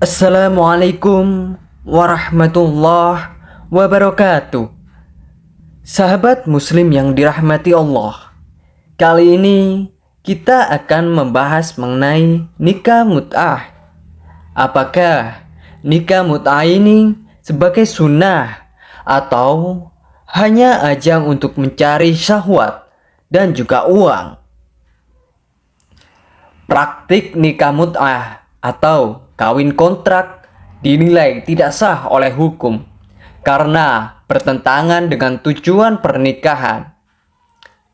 Assalamualaikum warahmatullahi wabarakatuh. Sahabat muslim yang dirahmati Allah, kali ini kita akan membahas mengenai nikah mut'ah. Apakah nikah mut'ah ini sebagai sunnah atau hanya ajang untuk mencari syahwat dan juga uang? Praktik nikah mut'ah atau kawin kontrak dinilai tidak sah oleh hukum karena bertentangan dengan tujuan pernikahan.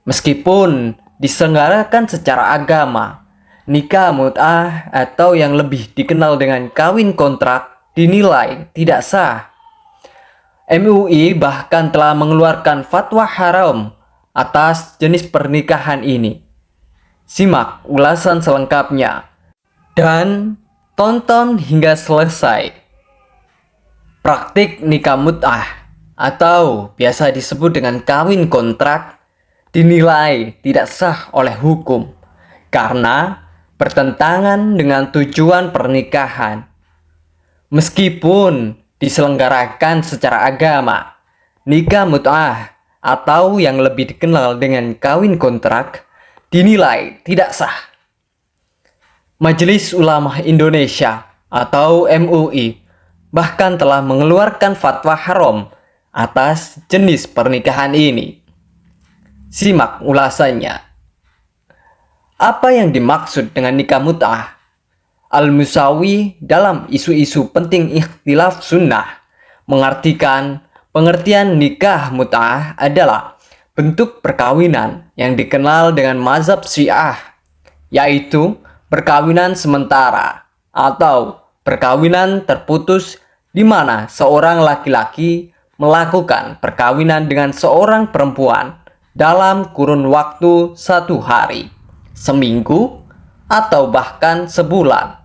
Meskipun diselenggarakan secara agama, nikah mut'ah atau yang lebih dikenal dengan kawin kontrak dinilai tidak sah. MUI bahkan telah mengeluarkan fatwa haram atas jenis pernikahan ini. Simak ulasan selengkapnya dan tonton hingga selesai. Praktik nikah mut'ah atau biasa disebut dengan kawin kontrak dinilai tidak sah oleh hukum karena bertentangan dengan tujuan pernikahan. Meskipun diselenggarakan secara agama, nikah mut'ah atau yang lebih dikenal dengan kawin kontrak dinilai tidak sah. Majelis Ulama Indonesia atau MUI bahkan telah mengeluarkan fatwa haram atas jenis pernikahan ini. Simak ulasannya. Apa yang dimaksud dengan nikah mut'ah? Al-Musawi dalam isu-isu penting ikhtilaf sunnah mengartikan pengertian nikah mut'ah adalah bentuk perkawinan yang dikenal dengan mazhab Syiah, yaitu perkawinan sementara atau perkawinan terputus di mana seorang laki-laki melakukan perkawinan dengan seorang perempuan dalam kurun waktu 1 hari, seminggu, atau bahkan sebulan.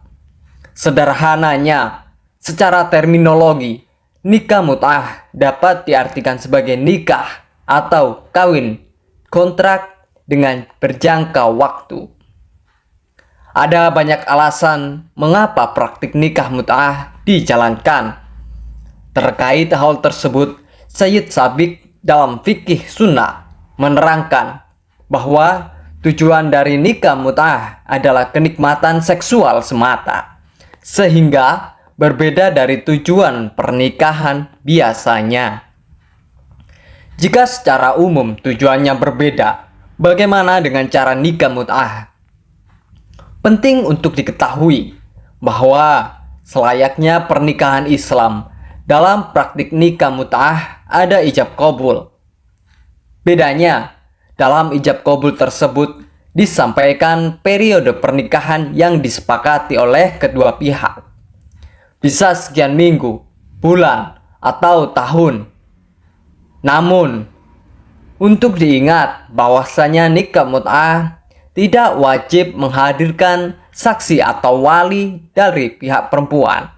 Sederhananya, secara terminologi, nikah mut'ah dapat diartikan sebagai nikah atau kawin kontrak dengan berjangka waktu. Ada banyak alasan mengapa praktik nikah mut'ah dijalankan. Terkait hal tersebut, Sayyid Sabiq dalam fikih sunnah menerangkan bahwa tujuan dari nikah mut'ah adalah kenikmatan seksual semata, sehingga berbeda dari tujuan pernikahan biasanya. Jika secara umum tujuannya berbeda, bagaimana dengan cara nikah mut'ah? Penting untuk diketahui bahwa selayaknya pernikahan Islam, dalam praktik nikah mut'ah ada ijab qabul. Bedanya, dalam ijab qabul tersebut disampaikan periode pernikahan yang disepakati oleh kedua pihak. Bisa sekian minggu, bulan, atau tahun. Namun, untuk diingat bahwasanya nikah mut'ah tidak wajib menghadirkan saksi atau wali dari pihak perempuan.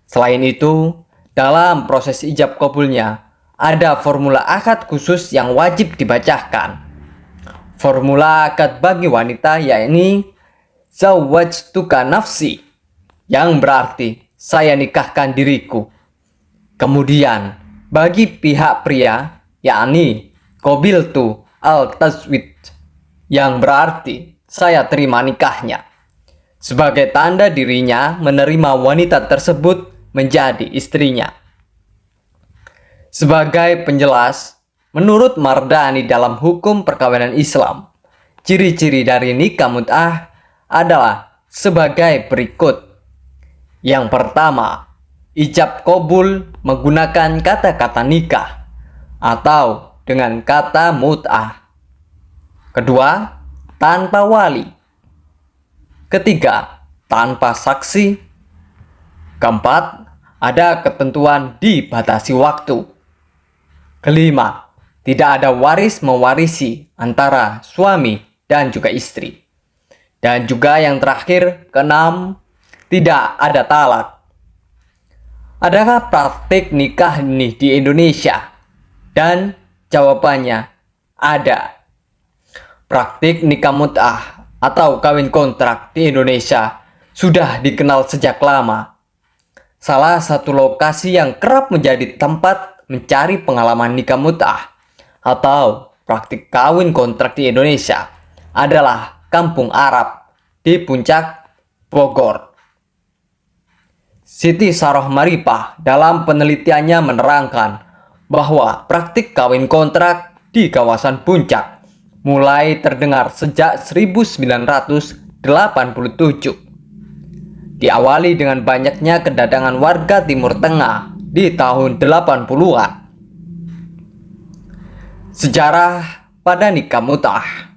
Selain itu, dalam proses ijab qabulnya ada formula akad khusus yang wajib dibacakan. Formula akad bagi wanita yakni zawwajtuka nafsi, yang berarti saya nikahkan diriku. Kemudian bagi pihak pria yakni qabiltu al-tazwid, yang berarti saya terima nikahnya, sebagai tanda dirinya menerima wanita tersebut menjadi istrinya. Sebagai penjelas, menurut Mardani dalam hukum perkawinan Islam, ciri-ciri dari nikah mut'ah adalah sebagai berikut. Yang pertama, ijab qabul menggunakan kata-kata nikah atau dengan kata mut'ah. Kedua, tanpa wali. Ketiga, tanpa saksi. Keempat, ada ketentuan dibatasi waktu. Kelima, tidak ada waris mewarisi antara suami dan juga istri. Dan juga yang terakhir, keenam, tidak ada talak. Adakah praktik nikah ini di Indonesia? Dan jawabannya ada. Praktik nikah mut'ah atau kawin kontrak di Indonesia sudah dikenal sejak lama. Salah satu lokasi yang kerap menjadi tempat mencari pengalaman nikah mut'ah atau praktik kawin kontrak di Indonesia adalah Kampung Arab di Puncak Bogor. Siti Saroh Maripah dalam penelitiannya menerangkan bahwa praktik kawin kontrak di kawasan Puncak mulai terdengar sejak 1987. Diawali dengan banyaknya kedatangan warga Timur Tengah di tahun 80-an. Sejarah pada nikah mut'ah.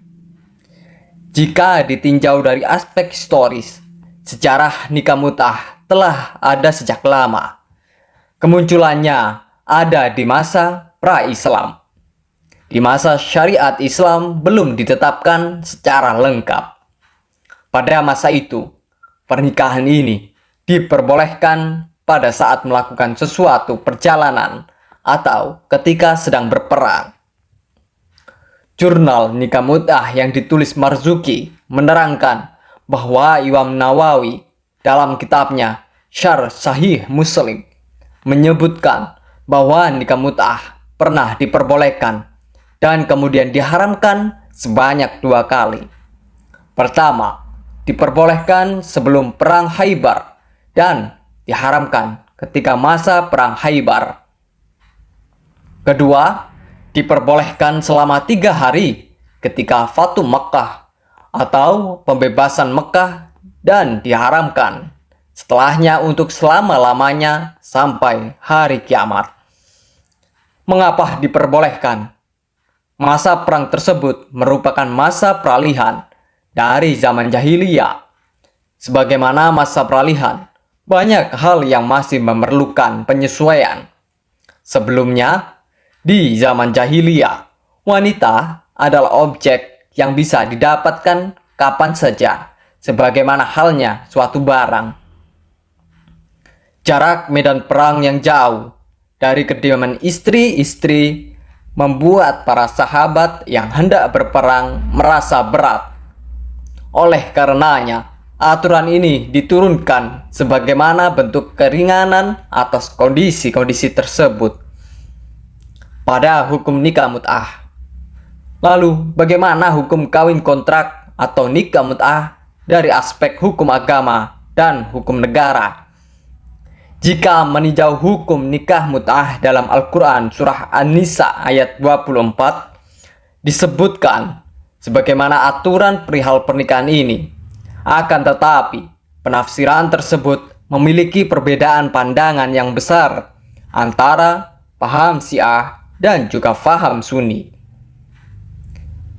Jika ditinjau dari aspek historis, sejarah nikah mut'ah telah ada sejak lama. Kemunculannya ada di masa pra-Islam. Di masa syariat Islam belum ditetapkan secara lengkap. Pada masa itu, pernikahan ini diperbolehkan pada saat melakukan sesuatu perjalanan atau ketika sedang berperang. Jurnal nikah mut'ah yang ditulis Marzuki menerangkan bahwa Imam Nawawi dalam kitabnya Syarh Sahih Muslim menyebutkan bahwa nikah mut'ah pernah diperbolehkan dan kemudian diharamkan sebanyak 2 kali. Pertama, diperbolehkan sebelum perang Khaybar dan diharamkan ketika masa perang Khaybar. Kedua, diperbolehkan selama 3 hari ketika Fatu Makkah atau pembebasan Mekah dan diharamkan setelahnya untuk selama-lamanya sampai hari kiamat. Mengapa diperbolehkan? Masa perang tersebut merupakan masa peralihan dari zaman jahiliyah. Sebagaimana masa peralihan, banyak hal yang masih memerlukan penyesuaian. Sebelumnya, di zaman jahiliyah, wanita adalah objek yang bisa didapatkan kapan saja, sebagaimana halnya suatu barang. Jarak medan perang yang jauh dari kediaman istri-istri membuat para sahabat yang hendak berperang merasa berat. Oleh karenanya, aturan ini diturunkan sebagaimana bentuk keringanan atas kondisi-kondisi tersebut. Pada hukum nikah mut'ah. Lalu, bagaimana hukum kawin kontrak atau nikah mut'ah dari aspek hukum agama dan hukum negara? Jika meninjau hukum nikah mut'ah dalam Al-Quran surah An-Nisa ayat 24, disebutkan sebagaimana aturan perihal pernikahan ini. Akan tetapi, penafsiran tersebut memiliki perbedaan pandangan yang besar antara paham Syiah dan juga paham Sunni.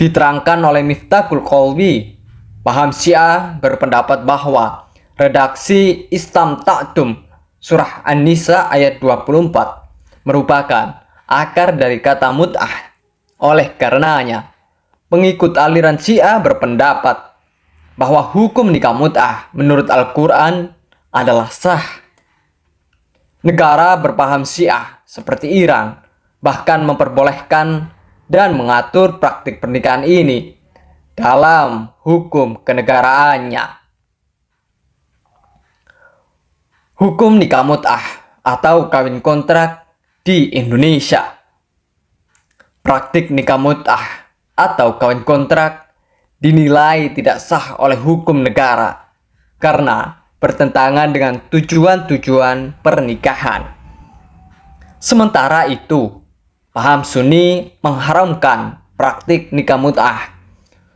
Diterangkan oleh Miftahul Qalbi, paham Syiah berpendapat bahwa redaksi Islam Ta'dum surah An-Nisa ayat 24 merupakan akar dari kata mut'ah. Oleh karenanya, pengikut aliran Syiah berpendapat bahwa hukum nikah mut'ah menurut Al-Quran adalah sah. Negara berpaham Syiah seperti Iran bahkan memperbolehkan dan mengatur praktik pernikahan ini dalam hukum kenegaraannya. Hukum nikah mut'ah atau kawin kontrak di Indonesia. Praktik nikah mut'ah atau kawin kontrak dinilai tidak sah oleh hukum negara karena bertentangan dengan tujuan-tujuan pernikahan. Sementara itu, paham Sunni mengharamkan praktik nikah mut'ah.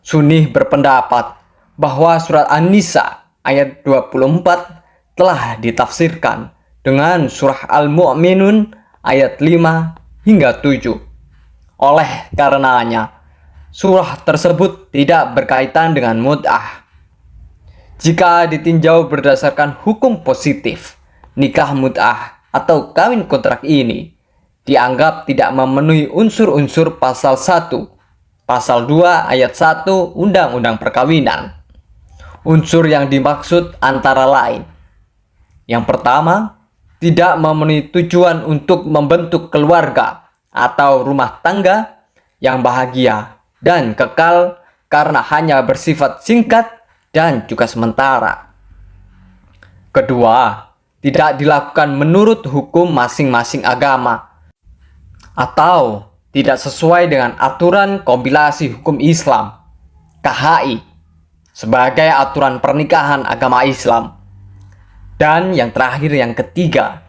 Sunni berpendapat bahwa surat An-Nisa ayat 24 telah ditafsirkan dengan surah Al-Mu'minun ayat 5 hingga 7. Oleh karenanya, surah tersebut tidak berkaitan dengan mut'ah. Jika ditinjau berdasarkan hukum positif, nikah mut'ah atau kawin kontrak ini dianggap tidak memenuhi unsur-unsur pasal 1, pasal 2 ayat 1 Undang-Undang Perkawinan. Unsur yang dimaksud antara lain: yang pertama, tidak memenuhi tujuan untuk membentuk keluarga atau rumah tangga yang bahagia dan kekal karena hanya bersifat singkat dan juga sementara. Kedua, tidak dilakukan menurut hukum masing-masing agama atau tidak sesuai dengan aturan kompilasi hukum Islam (KHI) sebagai aturan pernikahan agama Islam. Dan yang terakhir, yang ketiga,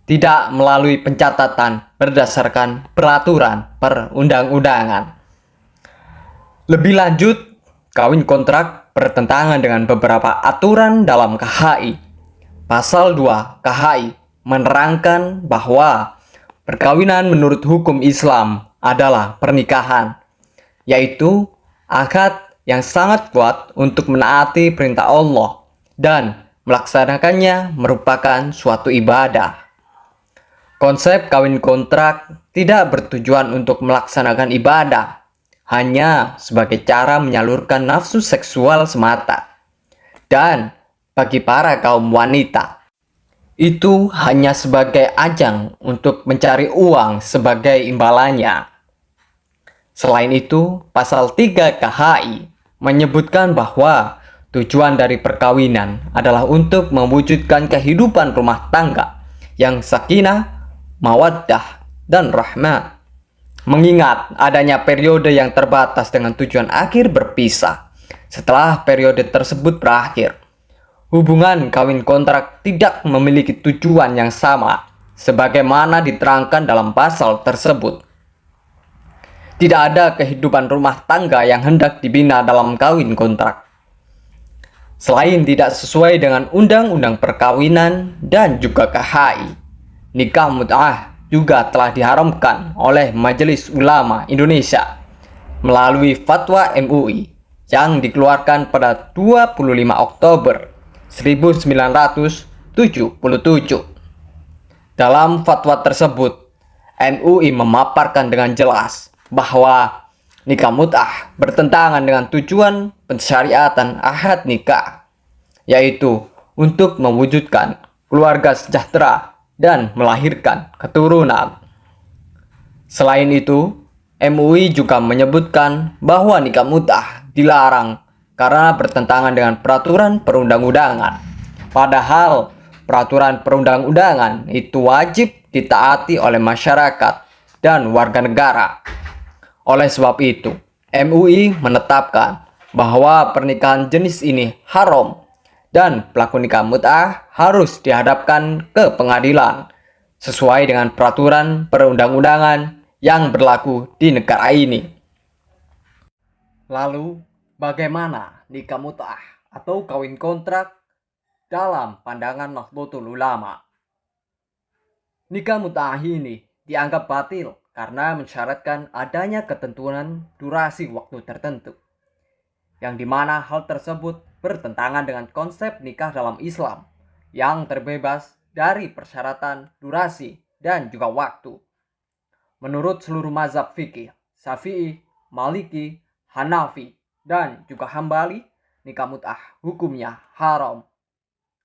tidak melalui pencatatan berdasarkan peraturan perundang-undangan. Lebih lanjut, kawin kontrak bertentangan dengan beberapa aturan dalam KHI. Pasal 2 KHI menerangkan bahwa perkawinan menurut hukum Islam adalah pernikahan, yaitu akad yang sangat kuat untuk menaati perintah Allah dan melaksanakannya merupakan suatu ibadah. Konsep kawin kontrak tidak bertujuan untuk melaksanakan ibadah, hanya sebagai cara menyalurkan nafsu seksual semata. Dan bagi para kaum wanita, itu hanya sebagai ajang untuk mencari uang sebagai imbalannya. Selain itu, pasal 3 KHI menyebutkan bahwa tujuan dari perkawinan adalah untuk mewujudkan kehidupan rumah tangga yang sakinah, mawaddah, dan rahmah. Mengingat adanya periode yang terbatas dengan tujuan akhir berpisah. Setelah periode tersebut berakhir, hubungan kawin kontrak tidak memiliki tujuan yang sama sebagaimana diterangkan dalam pasal tersebut. Tidak ada kehidupan rumah tangga yang hendak dibina dalam kawin kontrak. Selain tidak sesuai dengan undang-undang perkawinan dan juga KHI, nikah mut'ah juga telah diharamkan oleh Majelis Ulama Indonesia melalui fatwa MUI yang dikeluarkan pada 25 Oktober 1977. Dalam fatwa tersebut, MUI memaparkan dengan jelas bahwa nikah mut'ah bertentangan dengan tujuan pensyariatan akad nikah, yaitu untuk mewujudkan keluarga sejahtera dan melahirkan keturunan. Selain itu, MUI juga menyebutkan bahwa nikah mut'ah dilarang karena bertentangan dengan peraturan perundang-undangan. Padahal peraturan perundang-undangan itu wajib ditaati oleh masyarakat dan warga negara. Oleh sebab itu, MUI menetapkan bahwa pernikahan jenis ini haram dan pelaku nikah mut'ah harus dihadapkan ke pengadilan sesuai dengan peraturan perundang-undangan yang berlaku di negara ini. Lalu, bagaimana nikah mut'ah atau kawin kontrak dalam pandangan Nahdlatul Ulama? Nikah mut'ah ini dianggap batil karena mensyaratkan adanya ketentuan durasi waktu tertentu, yang dimana hal tersebut bertentangan dengan konsep nikah dalam Islam yang terbebas dari persyaratan durasi dan juga waktu. Menurut seluruh mazhab fikih, Syafi'i, Maliki, Hanafi, dan juga Hambali, nikah mut'ah hukumnya haram.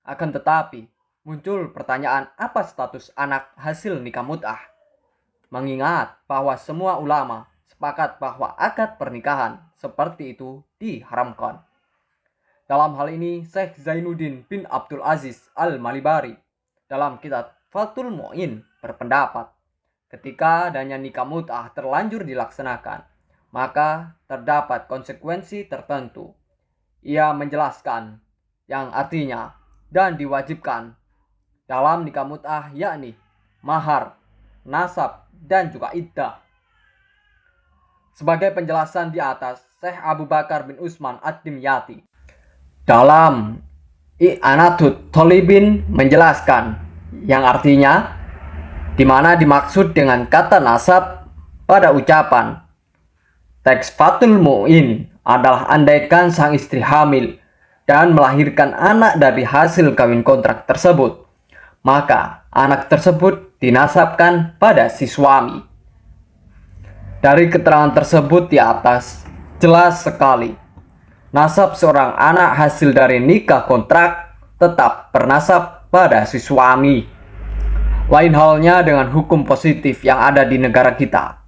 Akan tetapi, muncul pertanyaan apa status anak hasil nikah mut'ah? Mengingat bahwa semua ulama sepakat bahwa akad pernikahan seperti itu diharamkan. Dalam hal ini, Syekh Zainuddin bin Abdul Aziz Al-Malibari dalam kitab Fathul Mu'in berpendapat, ketika adanya nikah mut'ah terlanjur dilaksanakan, maka terdapat konsekuensi tertentu. Ia menjelaskan yang artinya dan diwajibkan dalam nikah mut'ah yakni mahar, nasab, dan juga iddah. Sebagai penjelasan di atas, Syekh Abu Bakar bin Utsman Ad-Dimyati dalam I'anatut Thalibin menjelaskan yang artinya di mana dimaksud dengan kata nasab pada ucapan teks Fathul Mu'in adalah andaikan sang istri hamil dan melahirkan anak dari hasil kawin kontrak tersebut, maka anak tersebut dinasabkan pada si suami. Dari keterangan tersebut di atas, jelas sekali nasab seorang anak hasil dari nikah kontrak tetap bernasab pada si suami. Lain halnya dengan hukum positif yang ada di negara kita.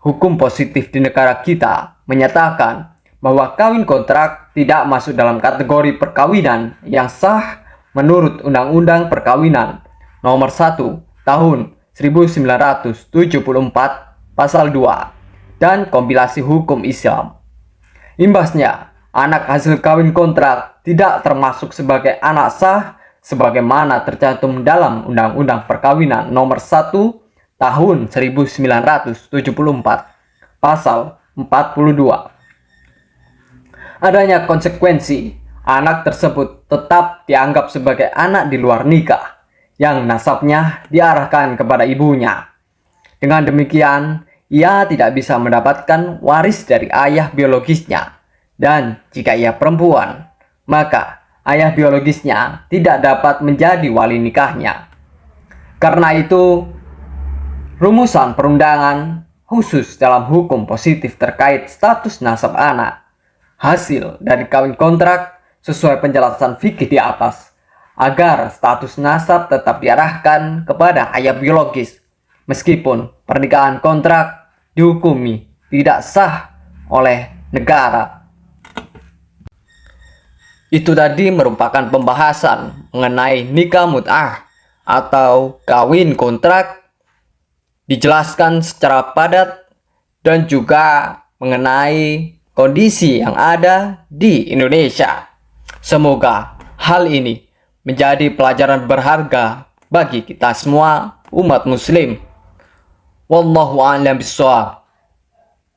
Hukum positif di negara kita menyatakan bahwa kawin kontrak tidak masuk dalam kategori perkawinan yang sah menurut Undang-Undang Perkawinan Nomor 1 Tahun 1974 Pasal 2 dan kompilasi hukum Islam. Imbasnya, anak hasil kawin kontrak tidak termasuk sebagai anak sah sebagaimana tercantum dalam Undang-Undang Perkawinan Nomor 1 Tahun 1974 Pasal 42. Adanya konsekuensi, anak tersebut tetap dianggap sebagai anak di luar nikah yang nasabnya diarahkan kepada ibunya. Dengan demikian, ia tidak bisa mendapatkan waris dari ayah biologisnya, dan jika ia perempuan, maka ayah biologisnya tidak dapat menjadi wali nikahnya. Karena itu, rumusan perundangan khusus dalam hukum positif terkait status nasab anak hasil dari kawin kontrak sesuai penjelasan fikih di atas, agar status nasab tetap diarahkan kepada ayah biologis meskipun pernikahan kontrak dihukumi tidak sah oleh negara. Itu tadi merupakan pembahasan mengenai nikah mut'ah atau kawin kontrak, dijelaskan secara padat dan juga mengenai kondisi yang ada di Indonesia. Semoga hal ini menjadi pelajaran berharga bagi kita semua umat muslim. Wallahu a'lam bishawab.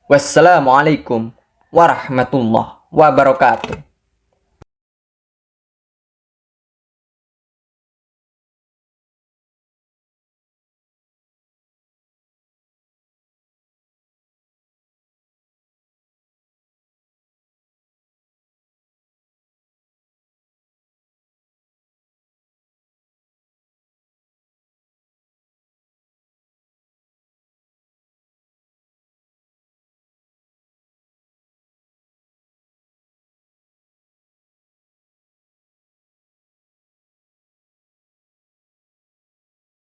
Wassalamualaikum warahmatullahi wabarakatuh.